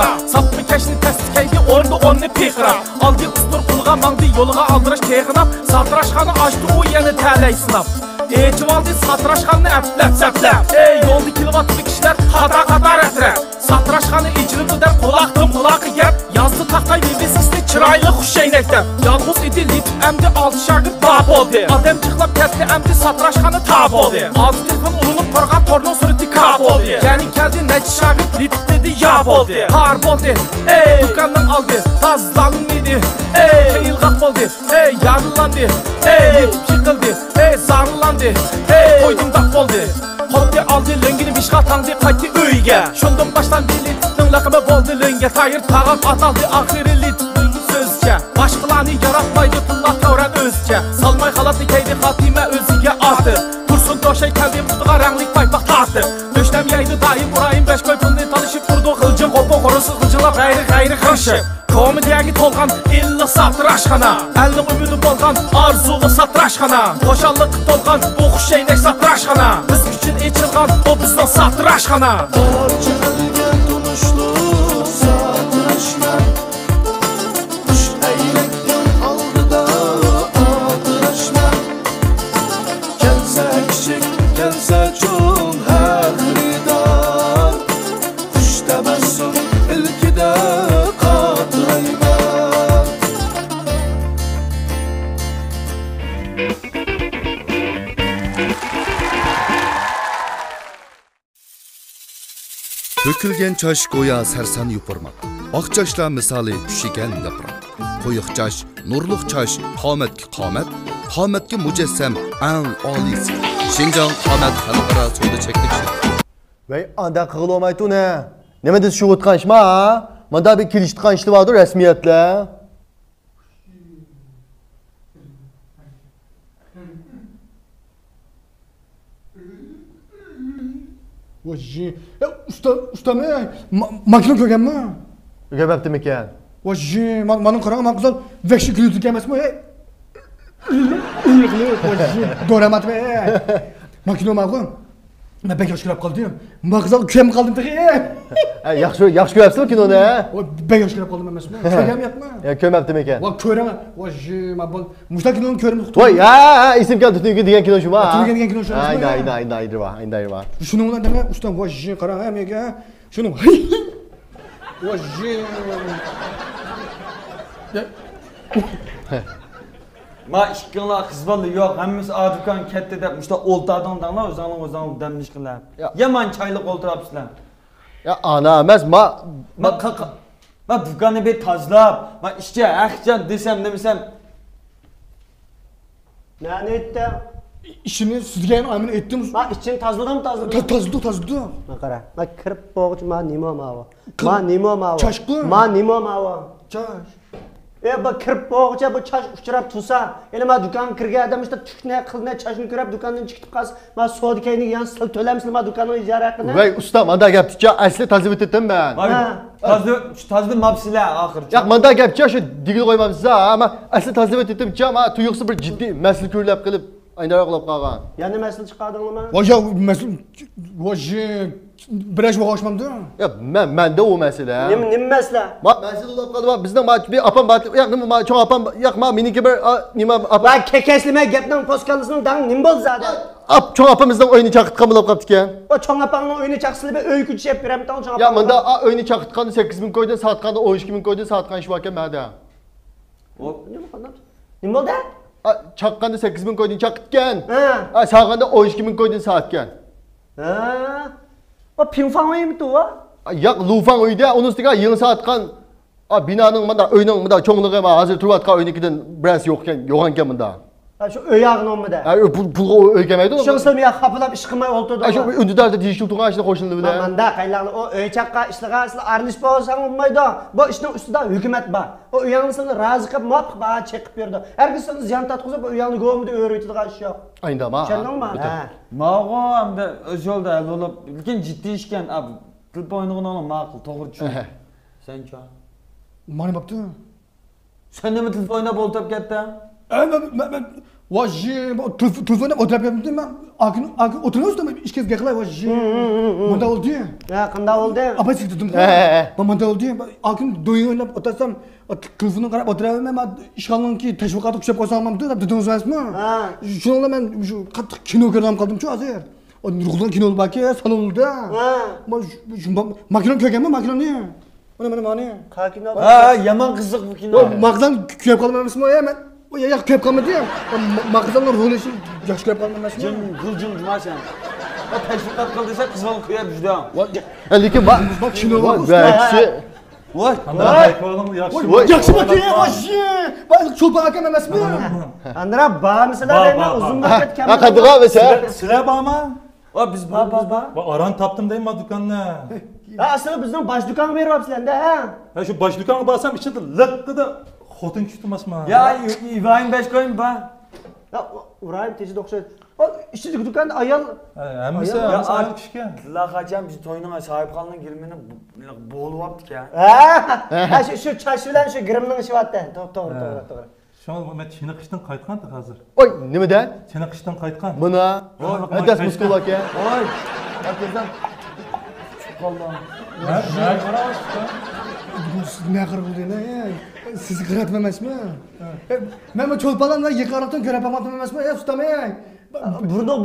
aşkına. Saplı keşni testkeydi ordu onu pikra. Aldı ustur kuluğa mangdı yoluğa aldırış teğinap. Satraşkanı açtı o yeni təley sınap. Çivaldı satraşkanı əpləp səpləp. Yoldu kilovatlı kişiler hata kadar etrə. Satraşkanı icrimdi der kulaqdım kulaqı gep. Yazdı taxtay viviskisli çıraylı xuşeynəkdə. Yalğız idi lit əmdi altı şagir bab oldu. Adem çıxlap kəsdi əmdi satraşkanı tab oldu. Altı telefon ulunup torğa torno sürüdü kab oldu. Yani gəldi nəci şagir lit dedi yab oldu. Harb oldu, dükkandan aldı. Tazlanın idi, ilğaq oldu. Yarılandı, lit yıkıldı. Zarlandı, koydum dap oldu. Hopdi aldı löngini bişqatandı qaytdı öyge. Şundan başlandı litnin laqımı boldu lönge. Tayır tağap ataldı axiri litnin sözce. Başqılarını yaratmaydı tulla tavran özce. Salmay xalatı keydi xatimə özüge artır. Kursun doşay kəldi mutuğa rənglik paypaq tartır. Döşləm yaydı dayı burayın beş koy pulni tanışıp durdu. Xılcım qopu xorusu xılcılap gayri xırşı. Komediyagi tolğan illi satraşxana. Əlinin ümidi bolğan arzuğu satraşxana. Qoşanlıq tolğan bu xuşeynək satraşxana. Biz üçün içilğan o bizdən satraşxana. Barca əlgən tunuşlu satraşman. Kuş əyləkdən aldı da atraşman. Gəlsə kiçik, gəlsə çox həqridan. Kuş təbəssüm ilkidə Tökülgen çaş goya sersan yupurmak. Ak çaşla misali düşigen yaprak. Koyuk çaş, nurluk çaş, qametki qamet. Qametki mücessem en alisi. Şincan qamet halkara soyda çektik şey. Vay anda qığıl olmaydı ne? Neme de şu utqanışma ha? Manda bir kiliştqanışlı vardı resmiyetle. Vajji, usta ne? Makine köken mi? Göbepti miken? Vajji, manın qarağı man qızal vekşi gülütük emas mı? Vajji, doramat mı? Makine mağın. Ben pek yaş kırap kaldım. Mağızal köm kaldım tabii. Yaxşı göbepsin ki ne? Ben yaş kırap kaldım emas mı? Kökem yapma. Ya kömepti miken? Va köreme. Vajji, ma bol. Muştakinin körümü tuttu. Vay ya, isim kan tutun diyen kino şu var. Tutun diyen kino şu var. Aynen var. Şunun ulan deme usta vajji qara hem ya. Şunun. Vajji. Ma işkinlar xizbalı yok. Hemmimiz adukan kette de muşta oltadan danlar özanın demliş qılar. Yaman çaylık olturapsızlar. Ya ana emas ma dükkanı bir tazlap. Ma işçi ahcan desem demesem. Ne etti? İşini sizgen amin ettim. Ma için tazladı mı? Tazladı. Ma qara. Ma kirib boğuç ma nima mava. Ma nima mava. Çaşqı. Ma nima mava. Çaş. Bu kirib boğuça bu çaş uçurab tusa. Ele ma dükkan kirgan adam işte tükne qilne çaşını ko'rib dükkandan chiqib qas. Ma sodikayni yan sil to'lamsiz ma dükkanni ijara haqini. Vay usta manda gapticha asli tazibit etdim ben. Tazibit mapsilar axir. Ya manda gapcha şu digil qo'ymamsiz ama asli tazibit etdim ama tuyuqsi bir jiddiy mas'ul ko'rlab qilib aynaroq qilib qolgan. Yani mesele çıkardın mı? Vaja mesul vaji biraz boğuşmamdı. Ya men de o mesele. Ne mesele? Ma mesele olab qoldi. Bizning bir apam ya nima cho'ng apam yo'qma meniki bir nima apam. Va kekeslime gapdan poskalısının dan nim bo'ldi zaten. Cho'ng apamizning o'yini chaqitgan bo'lib qolibdi ekan. O cho'ng apamning o'yini chaqsilib öy kuchib berem tan cho'ng apam. Ya menda o'yini chaqitganda 8000 qo'ydi, satganda 12000 qo'ydi, satgan ish ekan menda. O nima qildi? Nima bo'ldi? Çaqqanda 8000 qo'yding chaqitgan. Sağganda 12000 qo'yding satgan. O pinfang o'yimi tu va? Yo'q, lufang uyda uni ustiga yil satgan binoning menda uyning menda cho'ngligi ma hozir turayotgan uynikidan biroz yo'q ekan menda. Şu öyağın olmadı. Pulga o'ygamaydi. Şu ısılmaya kapılap iş qilmay o'ltirdi. Shu undilarda deyishib turgan ishni qo'shildi bilan. Manda qaylaqli o öychaqqa ishlaga sizlar arnish bo'lsang bo'lmaydi. Bu ishning ustida hukumat bor. O uyangni seni rozi qilib moq ba chekib berdi. Herkes seni ziyon tatqizib bu uyangni go'mida o'raydigan ish yo'q. Ayndama. Tushundingmi? Ma'g'o hamda o'z yo'lda bo'lib, lekin jiddiy ishkan ab pul o'ynag'ini olib ma'qul, to'g'ri tushun. Sencha. Mani bo'pti. Sen nima til o'ynab o'ltirib ketdi? Vajji, telefona o'tirib yotibdim men. Akın oturuyoruz da iş kez gaqilay vajji. Manda oldu. Ha, qanday oldu? Apa siz dedim. Manda oldu. Akın doyun oynab o'tarsam, telefonni qarab o'tiravermay, men ishxonaniki tashviqotga o'xshab qolsam deb dedingiz emasmi? Ha. Shuningla men shu qattiq kino ko'rib qoldim-ku hozir. Nurg'uldan kino baki salonda. Ha. Makron ko'rganmi makronni? Mana. Qakino. Ha, yaman qiziq bu kino. Maqdan kuyib qolmaymizmi men? O ya kuyib qolmadi ya. Maqdanlar rol için yaxshi kuyib qolmaymizmi? Jim sen. O tashviqot qildisa qiz bola qo'yib juda. Lekin bak kino bor. Yaxshi. Voy. Yaxshi baki yaxshi. Bak cho'lpon akam emasmi? Andra bağımsılar deme uzun vakit Ha qadiga mesela. Sizlar bormi? Va biz ba. Aran topdim deyman do'konni. Ha aslında bizden baş dükkan veriyorlar de ha. Ha shu bosh do'konga borsam ichida liqqida xotin tutmasmi? Ya İbrahim Beşkoy'un ba. Ya Urayim tezi dokşaydı. O işçi dükkanda ayal. Hammasi ayol kishiga. Laqacham biz to'yning sahip qolgan girmini bo'lib olibdik ya. Ha şu çarşı bilen şu grimning işi vardı. Doğru. Şu men chiniqishdan qaytgan hozir. Oy, nimadan? Chiniqishdan qaytgan. Buna. Hadas muskul aka. Oy. Akeldan. Qoldim. Siz ne qilib bo'ldingiz? Sizni qiratma emasmi? Men bu cho'lponlarni yiqaribdan ko'rib olmadim emasmi? Ustamay.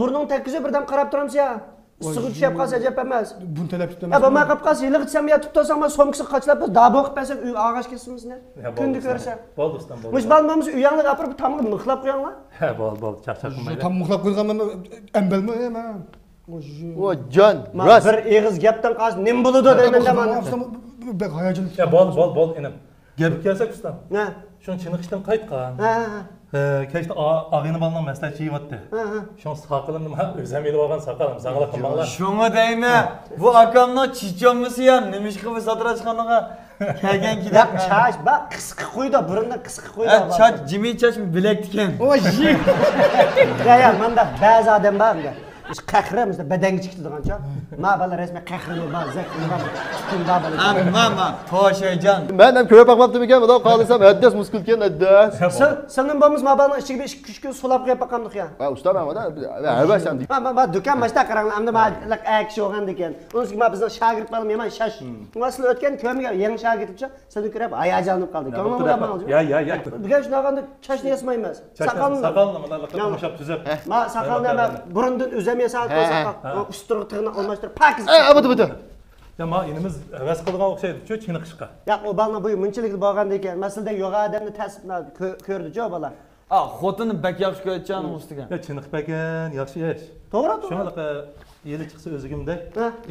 Burning tekkizi birdan qarab turamiz ya. Issiq tushib qolsa ajab emas. Buni talab tutdim. Ya bo'lmay qolib qolsa, yilib itsam ya tuttasam men so'mkisi qachlab biz dabo qilib bersak, uy og'ash kesimiz ne? Kundi ko'rsa. Bo'ldi ustam, bo'ldi. Biz balmamiz uyangni gapirib tamga mixlab qo'yinglar. Ha, bo'ldi, charchab qilmaydi. Tam muxlab qo'yganman embelmi men. O can. Ras. Bir eg'iz gapdan qolsa nim bo'ladi deyman da men. Bek hayajon. Ya bo'ldi, enim. Gapga kelsak ustam. Ha. Shuni chiniqishdan qaytgan. Ha. Kechda og'ini bilan maslahat yeyapti. Shuni saqalimni men o'zim elib olgan saqalim, saqalab qilmanglar. Shunga deymi? Bu akamning chichomisi ham nima ish qilib satrashxonaga kelgan Ya kidap. chash, bak qisqi qo'ydi, burundan qisqi qo'ydi. Chach jimi chach bilak tikan. Oji. Ya menda ba'zi odam bor bunga. Ish qahramizda badanga chiqdi degancha. Ma bala resmi qahrimi bor, zakimi bor. Chiqdim bor bala. Amma to'shayjon. Ben hem köye bakmaptım iken bu da kaldıysam hadas muskul ken hadas. Senin babamız ma bana içi 2-3 gün sulab qo'yib bakamdik ya. Ha usta ben da evet sen dik. Ma do'kon mashta qarang, endi ma aksi olgan ekan. Unisi ma bizning shogird balam yaman shash. Asli o'tgan ko'miga yangi shogirdcha, sen ko'rib hayajonlanib qoldi. Ya. Bugun shunaqanda chashni yasmaymiz. Saqalni mana qilib tuzab. Ma saqalni ma burundan o'zam yasab qo'ysaq, usturg'i tig'ini almashtirib pakiz. Butu. Ya ma inimiz havas qilgan o'xshaydi-ku chiniqishga. Ya o balna bu munchalik bo'lgan ekan. Masalada yo'q odamni tasbna ko'rdi-ku bala. Xotini bak yaxshi ko'rayotgan ustiga. Ya chiniqpagan, yaxshi ish. To'g'ri. Shunaqa yeli chiqsa o'zigimda.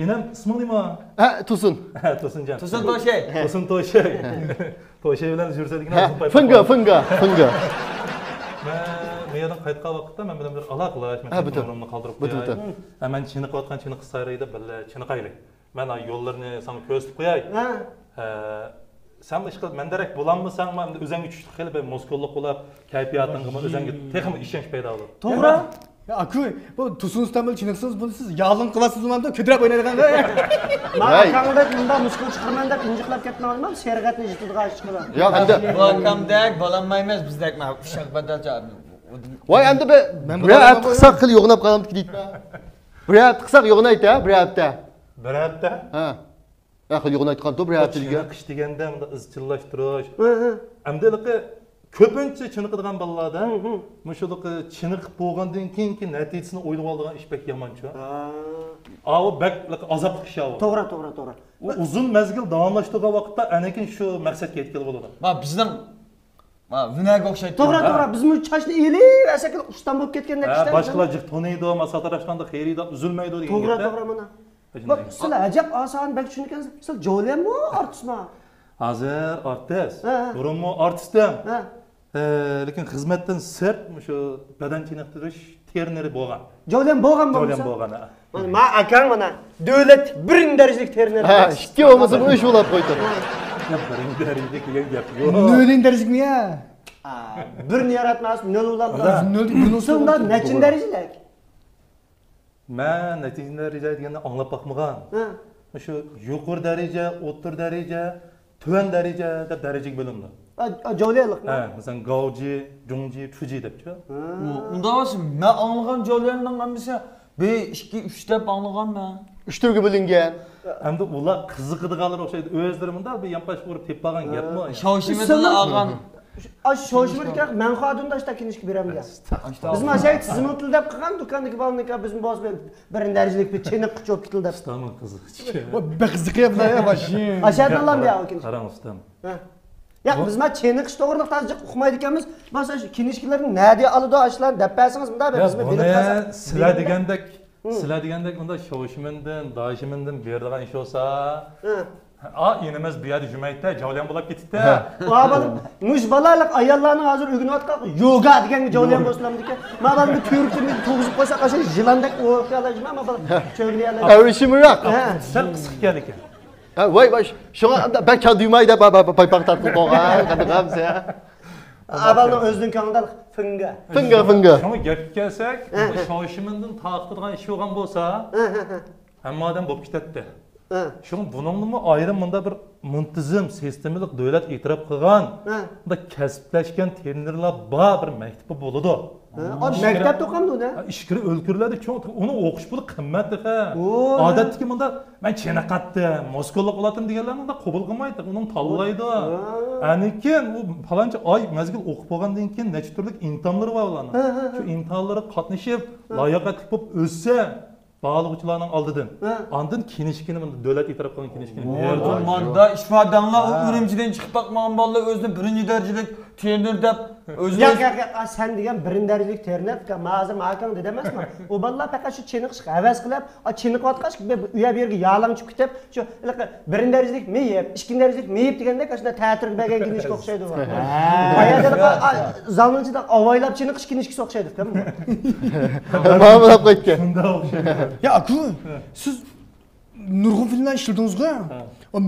Enam isming nima? Ha Tosun. Ha, To'sinjon. To'sin To'shay. To'sin To'shay. To'shay bilan yursadigina Funga. Men yerdan qaytgan vaqtda men bilan bir aloqalash, men telefonimni qoldirib qo'yay. Men chiniqayotgan chiniq sayrayda billa chiniqaylik. Men yo'llarni sana ko'rsatib qo'yay. Sen ish qilib mendarak bo'lanmisan, men o'zingga tushib qilib Moskvaga bo'lib, kayfiyatingga o'zingga texnik ishonch paydo bo'ladi. To'g'ri. Ya aku bu Tosun ustamil chiniqsiz bunu siz yalın qilasiz umamda ko'tarib o'ynaydigan. Ma akamda bunda muskul chiqarman deb injiqlab ketmayman, serg'atni yutadigan ish qiladi. Ya endi Bu akamdak bo'lanmaymiz bizdak ma ushaq badalcha. Voy endi be bir qısa qil yo'g'nab qolamdik deydi. Bir qısa yo'g'na ayta, bir hafta. Bir hafta? Ha. Aql yo'g'na aytgan to bir hafta degan. Qish deganda bunda izchillashtirish. Amdaliqi ko'pincha chiniqadigan bolalarda mushuluqi chiniqib bo'lgandan keyingi natijasini o'ylab oladigan ish bek yomonchu. Avu bek azobli ish avu. To'g'ri. Uzun mezgil davomlashtirgan vaqtda anakin shu maqsadga yetkazib bo'ladi. Ma bizning vinaga o'xshaydi. To'g'ri. Biz bu chashni elib asakil ustam bo'lib ketgandek ishlar. Boshqalar jiq toniydi, masatarashganda xayrida uzilmaydi degan. To'g'ri mana. Bak sizlar ajab oson bak tushunkansiz. Sizlar jo'lanmi, artistmi? Hozir artist. Burunmi artistim. Lekin xizmatdan sirt shu badan chiniqtirish terneri bo'lgan. Jo'lan bo'lgan. Mana ma akang mana davlat birinchi darajalik terner. Ha, ikki olmasa bu ish bo'lib qo'ydi. Ya birinchi darajalik degan gap yo'q. Nolin darajikmi ya? Birini yaratmas, nol ulan. Nol bir Sonda nechin darajalik? Men natija daraja deganda anglab baxmagan. Shu yuqori daraja, o'rta daraja, tuvan daraja deb darajaga bo'lindi. Joliyalik. Mesela Gauji, Jungji, Chuji depçi. Unda olsun, ben anlagan Joliyali'nin hamısı 5, 2, 3 dep anlagan ben. 3 türge bölüngen. Hem de ular qiziqadiganlar o'xshaydi. O'zlarimda bir yampash urib teppagan gapmi? Shoshimizda algan. Shoshimlik kerak, men xodimda ishda kinishki beramiz. Biz masayt tizim tilda qilgan do'kondagi balnika bizim boz birinchi darajalik bir cheniq quchoq kitildi. Ustamın qiziq. Bir qiziq yaplar başım. Aşağıdan lan ya o kinish. Qarang ustam. Ya biz ma cheniq ish to'g'riliq tajik uqmaydi ekanmiz. Masa shu kinishkilarni nadi oladi ashlarni deb bersangiz bunda biz bilib qolsak. Sizlar degandek bunda shoshimdan, dashimdan beradigan ish olsa, inimiz bu yerda jumaytda javliyan bo'lib ketibdi. Va bolam, mush balalar ayollarni hozir o'rganayotgan yoga degan javliyan bo'lsamdiki, ma bolamni ko'rikni to'g'izib qo'ysa qasha jilandek o'qiyolajma, ma bolam cho'g'liyoladi. Avishim yo'q. Sal qisiq ekan ekan. Voy voy, shunga ben kaduymayda paypaq tartib qo'ygan, qadaqamsa. Abalning o'zining ko'nglida finga. Shunga gapga kelsak, shoshimdan taqtirgan ish bo'lgan bo'lsa, hammadan bo'lib ketadi. Şun bununla ayrım bunda bir muntizim, sistemlik devlet itiraf qilgan, bunda kasblaşgan trenerlar bor bir maktab bo'ladi. Maktab to'qamdi uni. Ishkiri o'lkirladi, uni o'qish puli qimmatli. Odatdagi bunda men cheniqatdim, Moskvaga olatim deganlarni unda qabul qilmaydi, uni tanlaydi. Anikin u falancha oy mazgil o'qib bo'lgandan keyin necha turli imtihonlar bor ularning. Shu imtihonlarga qatnashib, layoqatli bo'lib o'ssa bağlıqçılarının aldıdan. Andın kinişkini bunda devlet itiraf qilgan kinişkini. Manda ifadanlar o ürümciden chiqib baqmagan bolalar o'zini birinchi darajalik trener deb o'zini Yo'q, sen degan birinchi darajalik trener, hozir makam demasmi? O bolalar faqat shu cheniqishga havas qilib, cheniqayotqach u yerga ya'lamchib ketib, shu birinchi darajalik meyib, ikkinchi darajalik meyib deganda shunda ta'tirga bergan kinishga o'xshaydi bu. Ayada zalning ichida avaylab cheniqish kinishga o'xshaydi, tamam? Mana bo'lib ketgan. Bunda o'xshaydi. Ya aku, siz nurg'un filmlar ishladingizga.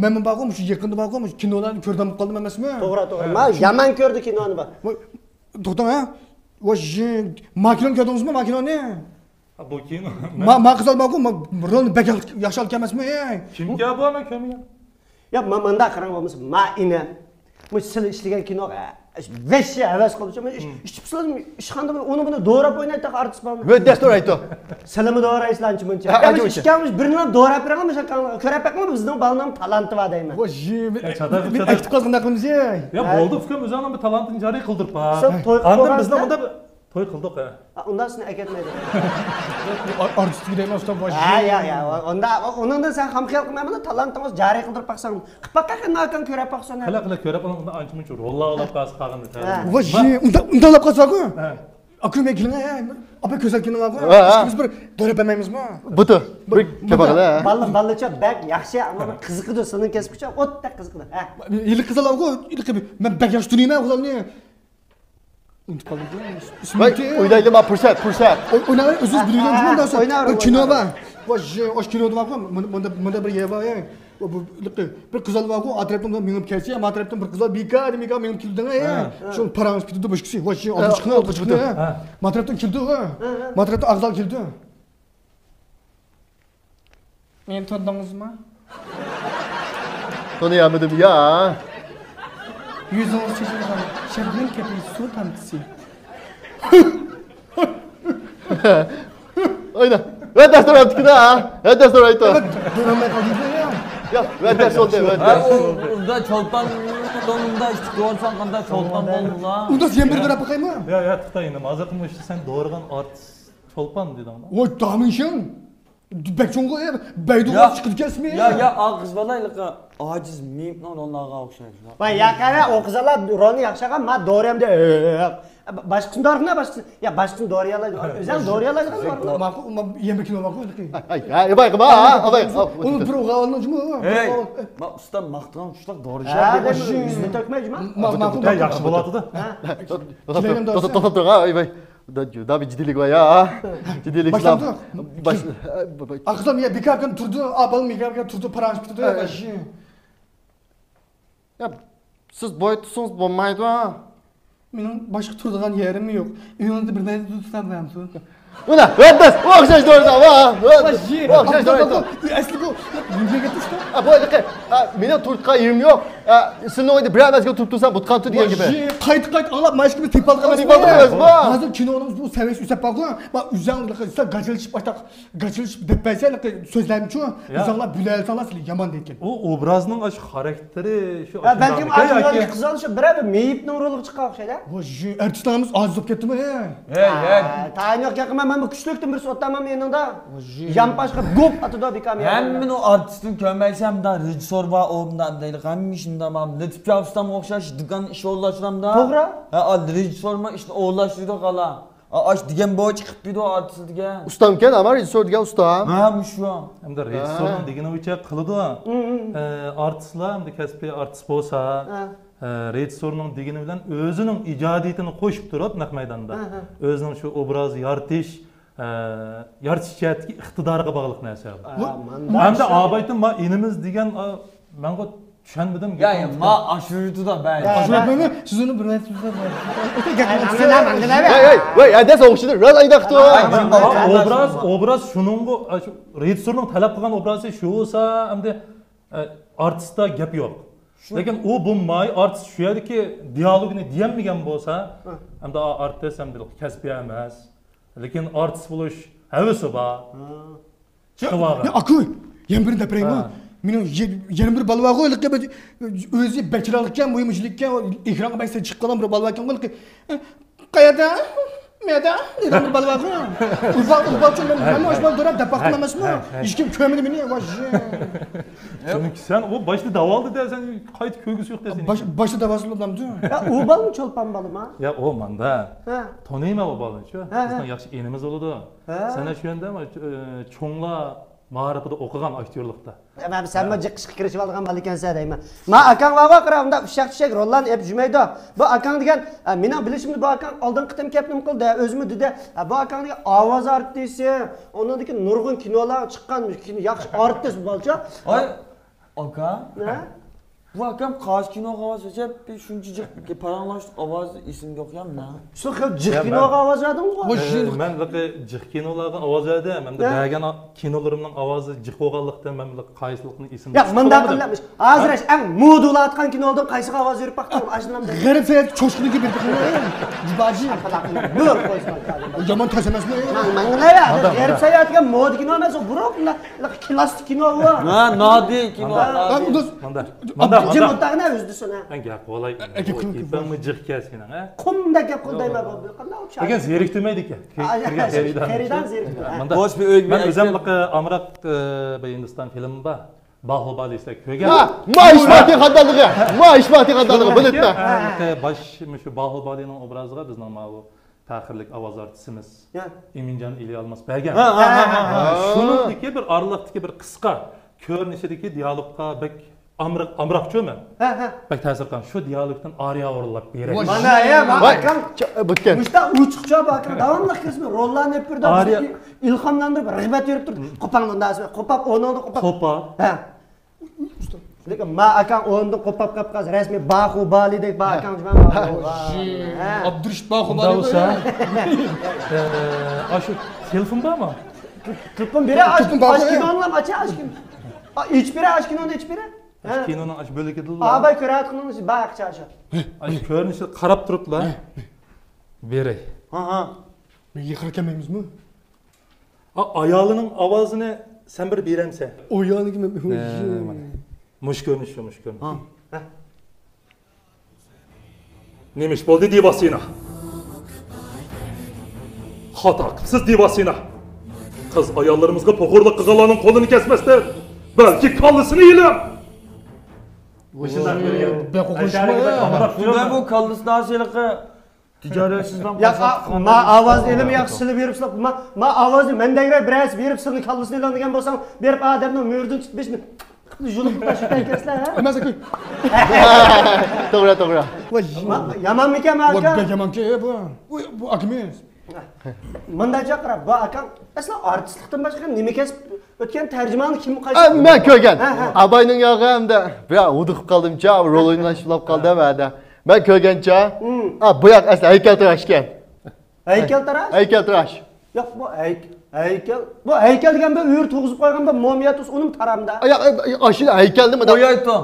Men baqom shu yaqinda baqom kinolarni ko'rdim qoldim emasmi? To'g'ri. Men yaman ko'rdi kinoni bor. To'xtang ha. Vosh makinani ko'rdingizmi makinani? Bu kino. Ma qizal baqom rolni bek yaxshi olgan emasmi? Kimga bu men kimga? Ya manda qarang bo'lmasa, ma ina. Bu sil ishlagan kinoga veshi havas qildim. Men ishchipsiz ishxonda uni buni do'rab o'ynaydi artist bo'ldi. Ve dastur aytdi. Salami do'raysanchi buncha. Ya biz ishkamiz birini do'rab beramiz, ko'rab bakma bizning balonam talanti va deyman. Vosh men aytib qolganda qilamiz. Ya bo'ldi fikrim o'zingning bir talantini joriy qildirib ba. Andin bizni bunda to'y qildik ha. Undan seni aketmaydi. Artistlik deyman usta vosh. Ya. Undan sen ham xiyol qilmayman, talantingiz joriy qildirib baqsan. Qipaqqa nakan ko'rab baqsan. Qila ko'rab unda ancha-muncha rollar olib qolsa qolganda. Vosh unda olib qolsa-ku. Akıme kilime apa güzel kino var. Biz bir dönüp emeğimiz mi? Butu. Bir kebaqla. Ballıça bek yaxshi ama qiziqdi sening kesibcha o'tda qiziqdi. İlik kızal avgo, ilik ben bek yaxshi tunayman qizalni. Unutib qoldim. Vay, o'ynaydi ma fursat. O'ynayman, o'zingiz bilgan kimda kino bor. Vosh kino bor. Bunda bir yer bor. Bir kızal var ku atrapımda minib kelsa, ama atrapdan bir kızal mika minib keldi ya. Şu parangiz ketdi boshqasi. Vosh olib chiqdi. Matrapdan keldi. Matrapdan ag'dal keldi. Men tondingizmi? Tanıyamadım ya. Yüzünüz çeşilgan şebnem kepi su tamtısı. Oyna. Ve dastur aytdi da. Ve dastur aytdi. Dönmeye kaldı ya. Ya, ve dastur oldu. Unda çolpan donunda işte doğursan kanda çolpan boldular. Unda sen bir dörap bakayım mı? Ya tutayım. Hazır kılmış sen doğurgan artist çolpan dedi ama. Oy damınşın. Bek çoğunluğu ya. Beyduğa çıkıp kesmiyor. Ya ağız balaylıkı aciz miyim lan onlarga okşaydı. Vay yakara o kızlar roni yaxshiga ma doğrayam de. Başqasını doğruna başqasını. Ya başqasını doğrayalaydı. Özən doğrayalaydı. Maqul yemek kilo maqul. Ay, bak ma. Ay. Onu proga alınca mı? Hey. Ma usta maqtan uşlaq doğrayacak. Ha, yüzünü tökmeyci ma. Maqul Ya yaxşı boladı da. To'xtab ay. Da bir ciddilik var ya. Ciddilik Başladı. Başladı. Aqzam ya bikakın turdu, abal mikakın turdu, paranç bitirdi ya başı. Ya siz boyutusunuz bo'lmaydi ha. Mening boshqa turadigan yerim yo'q. Uyimda bir narsa tutamam. Buna, öddes, okşaş doğrudan, okşaş doğrudan. Asli bu, yürüye gitmişti. Bu arada, benim turtka yerim yok. Senin oyunda bir evvelce tutup dursan butkantı diyen gibi. Kayıt anlap, maaş gibi tip alkamaz. Tip alkamaz bu. Hazır kinonumuz bu seviyesi üstte bakıyor. Bak üzerinde gaçılış başta, gaçılış depeyse sözlerim çoğu. Üzerinde bülel sana yaman deyken. O obrazının aş karakteri şu Belki aşkınlarki kızalışa bir meyip nuruluk çıkaq şeyler. Artistlarımız aziz olup gitti mi? Tayin yok yakın ben bu küçülüktüm bir sotamam yanında. Yampaşka gop atıda bikam ya. Hem o artistin kömeysem da rejissor var ondan değil. Hem işinde mam. Latif Kavus'tan okşaş dükkan iş oğlaşıram da. Doğru. Ha rejissor ma işte oğlaştırdı kala. Aş digen boğa çıkıp bir de o artist digen. Ustamken ama rejissor digen ustam. Ha şu an. Hem de rejissörün degeni uçak kılıdı. Artistlar hem de kespi artist bolsa. Rejissörün degeni bilen özünün icadiyetini koşup durup nak maydanda. Özünün şu obrazı yartış yartışçiyatki iqtidarga bağlıq narsa. Hem de abaytın ma inimiz degen ben o düşünmedim. Ya ma aşırıtı da ben. Aşırı siz onu bir neticede Vay, adres okşadı. Raz aydaktı. Obraz şunun bu rejissörün talep kılgan obrazı şu olsa hem de artistda gap yok. Lekin o bu may artist şu yerdeki diyalogunu diyemmeyen bolsa hem de artist hem de kesbi emas. Lekin artist buluş hevesi var. Çıkıvaga. Ya akı, yen birinde preyma. Benim 21 balvağı oyluk ya özü bekiralıkken, buyumuşlukken, ikranı ben çıkkılan bir balvağı oyluk. Kayada, meyada, neden bir balvağı? Ufak çünkü ben hoşman duram depaklamaz mı? İşkim kömünü beni yavaş. Çünkü sen o başta davaldı dersen kayıt köygüsü yok dersin. Başta davasılı adam diyor. Ya o bal mı çolpan balı mı? Ya o manda. Tanıyım o balı şu. Bizden yaxşı enimiz oldu. Sana şu yönde ama çoğunla mağarapıda okugan aktörlükte. Ben sen mi cıkışık kirişip aldığın balı ikense deyim. Ma akan vava kıravında uşak çiçek rollan hep cümeydi. Bu akan degen, mina bilişimde bu akan aldın kıtım kepnim kıldı, özümü dedi. Bu akan degen avaz artisi, onundaki nurgun kinolar çıkan, yakış artist bu balça. Ay, aka. Ne? Bu akam kaç kino avaz hep bir şuncacık paranlaştık avaz isimde okuyam ne? Sıkıp cık kino avaz adın mı? Ben laki cık kinolarga avaz edem. Hem de bəgən kinolarımның avazı cık oğallıqdan ben laki qaysılıqның isimde. Ya mında qılmış. Azraş en modula atkan kino oldum qaysı avaz verip baktım aşınam da. Garip seyret çoşkulu gibi bir Dibacı. Dur koysun. Yaman taşemez mi? Ben ne ya? Garip seyretken mod kino emas o burok la klasik kino var. Ha nadi kino. Manda. Cim otağına üzdüsün ha. Ben gap olay. Ben mi cık keskin ha? Kumda gap kıldayma bu. Kanda uçak. Lekin zeriktirmeydik ya. Keridan zeriktirmeydik. Boş bir övgü. Ben özümlük Amrak bir Hindistan filmi var. Bahubali işte kögen. Ma işmati kaddalığı. Ma işmati kaddalığı. Bilitme. Baş şu Bahubali'nin obrazıga bizning bu tahirlik avaz artistimiz. Emincan ili almas bəgən. Şunundaki bir arlıqdaki bir qısqa körnişideki diyalogga bek amrakçı mı? Bek təsir qan. Şu diyalogdan araya orlap berek. Bana ya bakın. Bitken. Muşta uçukça bakın. Davamlı kısmı rollan hep birden ilhamlandırıp rıhbet verip durdu. Kopandan da asma. Kopap onu kopap. Kopap. Ha. Lekin ma akan onu kopap kapkaz resmi Bahubali dek ba akan cuma. Abdurrahman Bahubali. Olsa. Aşı telefon var mı? Tıpın biri aşkın onunla maçı aşkın. İç biri aşkın onu iç biri. Kinonun aş bölük edildi. Abay körat kılınız bak çarşı. Aş körünüşü qarab turuplar. Berey. Ben yıkarken memiz mi? Ayalının avazını sen bir beremse. O yani gibi. Muş görünüş. Neymiş boldu divasına? Hataksız divasına. Kız ayallarımızga pokurluk kıgalanın kolunu kesmezler. Belki kallısını yiyelim. Ben kokuşma ya. Bundan bu kallısını asılıkı ticaretsizden Ya ma avaz elim yaxşılı verip sıla ma avazı mendegre biraz verip sırrı kallısını elan degen bolsam berip adamның mürdün tutmuş mu? Julup taşıtan kesler ha? Emas akı. Doğru. Yaman miken Bak aka? ben yaman ki bu akimiz. Mında jakra bu akan aslında artistlikten başka nime kesip ötken tercümanı kim qaysı? Ben kögen. Abayның yağı hem de bir uduqып kaldım ça, rol oynashıp kaldım hada. Ben kögen ça. Bu yak asla heykeltıraş ken. Heykeltıraş? Heykeltıraş. Yo'q, bu heykel. Bu heykel degan bir uyur to'g'izib qo'ygan bir momiyatus uning taramda. Aşil heykel nima? Qo'yaydi.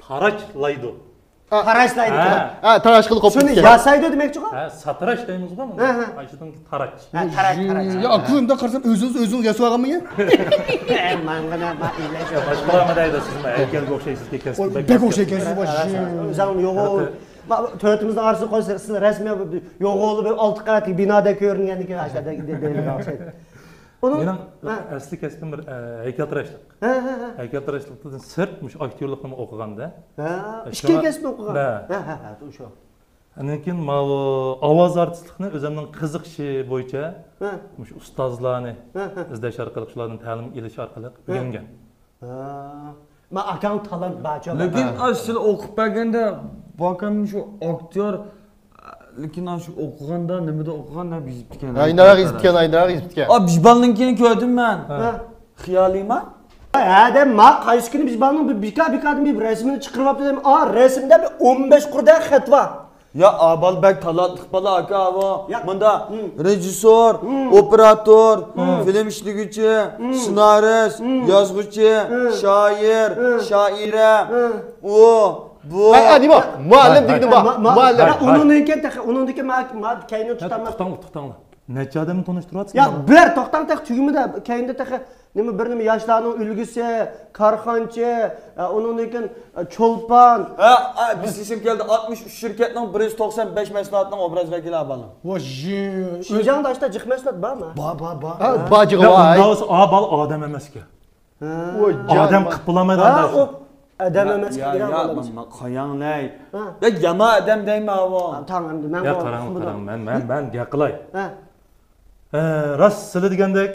Tarachlaydi. Tarashlaydi. Ha, tarash qilib qo'yib. Shuni yasaydi demoqchi-ku? Ha, satrash deymiz-ku buni. Ayshdan tarach. Tarach. Ya akuyimda qarasam o'zingiz yasab olganmi? Mangana ilasha. Boshqalarma deydi sizmi? Haykalga o'xshaysiz tekasiz. Bek o'xshaykansiz bosh. O'zing yo'q. To'rtimizning orasiga qo'ysa, siz rasmiy yo'g'oli bir 6 qavatli binoda ko'ringandiki, ashdagi deyiladi o'xshaydi. Mening asli kasbim bir haykaltarashlik. Haykaltarashlikdan sirtmiş aktyorlikni o'qiganda. Ikki kasbni o'qigan. Ha, o'sha. Andan keyin mana ovoz artistlikni o'zimning qiziqishi bo'yicha shu ustozlarni izlash orqali shulardan ta'lim olish orqali o'rgangan. Men akam talant bacha. Lekin asl o'qib berganda bakam shu aktyor lekin shu o'qiganda nimada o'qiganda bizib ekan. Aynaroq izitgan. Bijbalninkini ko'rdim men. Xiyoliymi? Adam ma qaysi kuni Bijbalning bir bika-bikadan bir rasmini chiqarib olibdi dedim. Rasmda bir 15 qurda xat bor. Ya Abalbek talantli bola aka bu. Bunda rejissor, operator, film ishliguvchi, ssenarist, yozuvchi, shoir, shoira, bu. Nima? Muallim dedim bak. Muallim. Uningki ma kayni tutaman. To'xtanglar. Necha odamni tanishtiryapsiz? Ya bir to'xtang tugimida kayinda nima bir yoshlarning ulgusi, korxonchi, uningdan cho'lpon. Biz isim keldi 63 shirkatning 195 mahsulotining obraz vakili Abal. Şinjanda işte jiq mahsulot bormi? Bor. Bajig'i voy. Abal odam emas-ku. Odam qilib bo'lmaydi anda. Adam emas Ya qo'yanglay. Ya yama adam deyman bu. Tamam, men Ya qarang, men gaqilay. Ras sizlar degandek,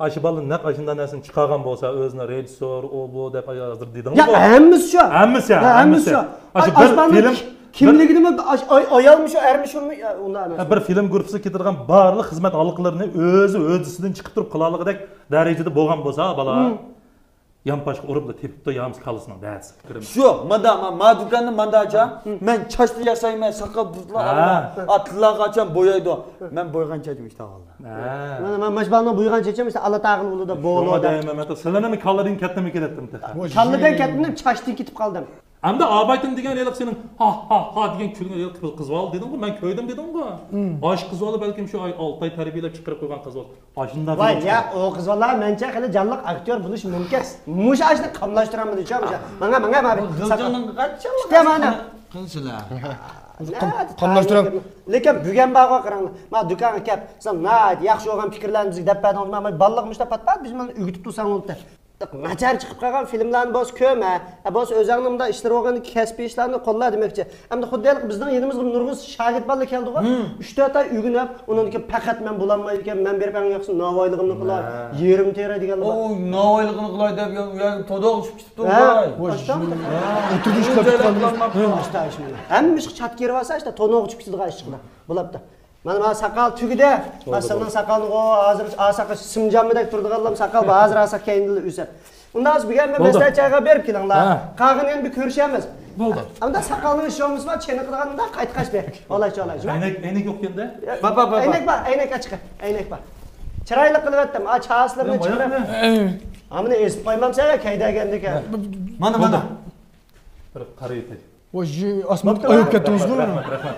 aşı balın naq aşından nəsin çıxargan bolsa özünə rejissor, o bu deb hozir dedingiz. Ya hammasi shu. Hammasi. Aşı bir film kimligini ayalmış, ermişmi undan emas. Bir film guruhi ketirgan barliq xizmat haliqlarini o'zisidan chiqib turib qilaligidek darajada bo'lgan bolsa, bala Yampaşqa urib da tepib da yamiz qalasının dəyəsi. Şu, ma dükanını manda açam. Men çaşlı yasayman, sakal buzlar alıram. Atlılar açam, boyaydı. Men boygan çekim işte qaldı. Men Majbalni boygan çekim işte Allah tağın uluda boğulu da. Mehmet, sizlarni kalladın ketdim ketdim. Kalladan ketdim, çaşlı ketib qaldım. Hamda abaytın degan eliq senin ha degan kulgan eliq qiz val dedim-ku, men ko'ydim dedim-ku. Aş qiz valı balkim shu 6 ay tarbiyalab chiqarib qo'ygan qiz val. Ashunda. Voy, ya o qiz vallar mencha hali jalliq aktyor bo'lish mumkin. Mush ashni qamlashtiramiz deyapman. Menga G'iljoning qancha? İşte mana. Qilsinlar. Qamlashtiram. Lekin bugun bag'o qaranglar. Men do'konga kelib, sen yaxshi bo'lgan fikrlaringizni deb berdim. Men balliqmishda patpat biz meni o'gitib tursan o'ldi. Nachar chiqib qolgan filmlarni bos ko'ma. Bos o'zingizda ishlar olgan kasbiy ishlarni qo'lla demoqchi. Hamda xuddi bizning yenimizga nurg'iz shagird balla keldi-ku. 3-4 oy uyg'unib, uningki faqat men bo'lolmaydi ekan, men berib bergan yo'qsin, navoiyligimni qilay, yerim tera deganlar. O navoiyligini qilay deb to'doq tushib ketibdi. O'tirib ishlab chiqadi. Hamma ish chatkerib olsa, işte to'noq tushib ketadi ishqida. Bo'libdi. Mana sakal tugida. Masalan sakalni hozir asaqi simjamidek turdiganlar sakal hozir asaq keyinli o'sar. Undan biz bugun mesajga berib kelinglar. Qag'in endi bir ko'rishamiz. Bo'ldi. Unda sakalni ishimiz bor, cheni qilganda qaytqash ber. Olaychi. Aynak yo'q endi. Aynak bor, aynak chiqar. Aynak bor. Chiroyli qilib aytdim. Chaslarni chiqarib. Amini esib qo'ymamsa, kaydagandek. Mana. Bir qaraydi. Oji, osmon oyib ketdingizmi? Rahmat.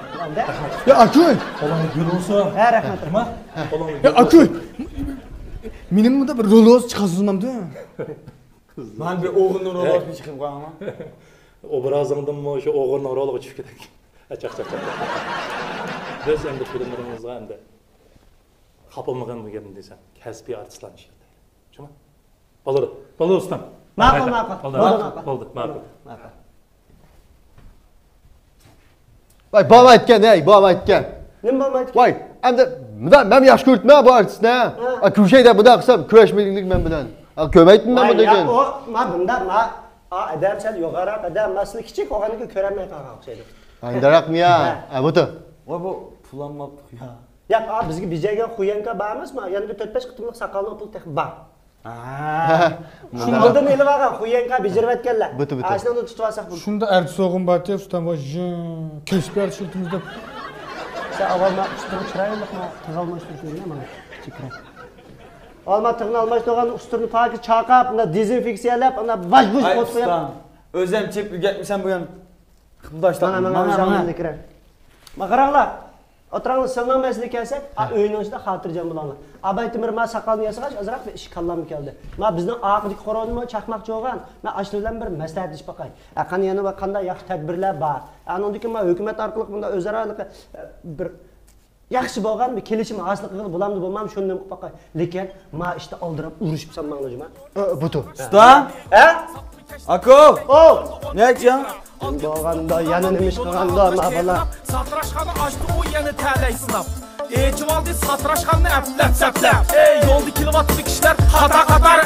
Ya akuy. Qo'lingni gul olsa. Rahmat. Nima? Qo'lingni. Ya akuy. Mening bunda bir rol chiqasizmamda. Men bir o'g'ilni rolini chiqib qo'yaman. Obrazingdanmi o'sha o'g'ilning roliga tushib ketak. Chaq. Biz endi filmlarimizga endi qapilmagan bo'lgan desam, kasbiy artistlarni ishlaydi. Tushunmi? Bo'ldi ustam. Ma'qul. Bo'ldi. Voy, bom aytgan. Nima bo'lmaydi? Voy, endi men yaxshi ko'ribman bu artistni. Kushayda buda qilsam kurashmaylik men bilan. Ko'maytmi men degan. Men bunda adamchal yo'g'aroq adam masli kichik o'g'aniga ko'ramay qolgan o'xshaydi. Aynaroqmi ya? Buta. Voy bu pulanmabdi ya. Ya bizga bijaga xuyanka bormasmi? Yana bir 4-5 qitimliq saqqalni pul texib bor. Shundan elib olgan xuyanka bijirib aytganlar. Ashuni tutib olsak bu. Shunda artist o'g'im bor deb ustam voy, kesib artist Sen avvalma usturni chiroyliqmi, tig'almashtirib mana kichikroq. Olma tig'ni almashtirgan usturni paki chaqab, unda dezinfeksiyalab, unda vajbuj qo'yib qo'yib. O'zim chep uygatmisan bu ham. Qibdoshdan mana kirar. Maqaranglar. Oturanglar silman masala kelsak, uyning ichida xotirjam bo'linglar. Abay Timur men saqalni yasag'ach, azroq bir ish qallamga keldi. Men bizning oqidagi qo'ronimi chaqmoqchi bo'lgan. Men ashlardan bir maslahat ish baqay. Qani yana va qanday yaxshi tadbirlar bor. Anondiki men hukumat orqali bunda o'zaro bir yaxshi bo'lgan bir kelishim hosil qilib bo'lamdi bo'lmam shunday qilib baqay. Lekin men ishda oldirib urishib sanmanglar. Butu. Usta? Ha? Ako! Oh! Ne aytsan? Bo'lganda yana nima ish qilganda men bola. Satrashxana açtı o yana təlay sınab. Çuvaldı satrashxanni əplab səplab. Ey yolda kilovatlı kişilər xata qatar.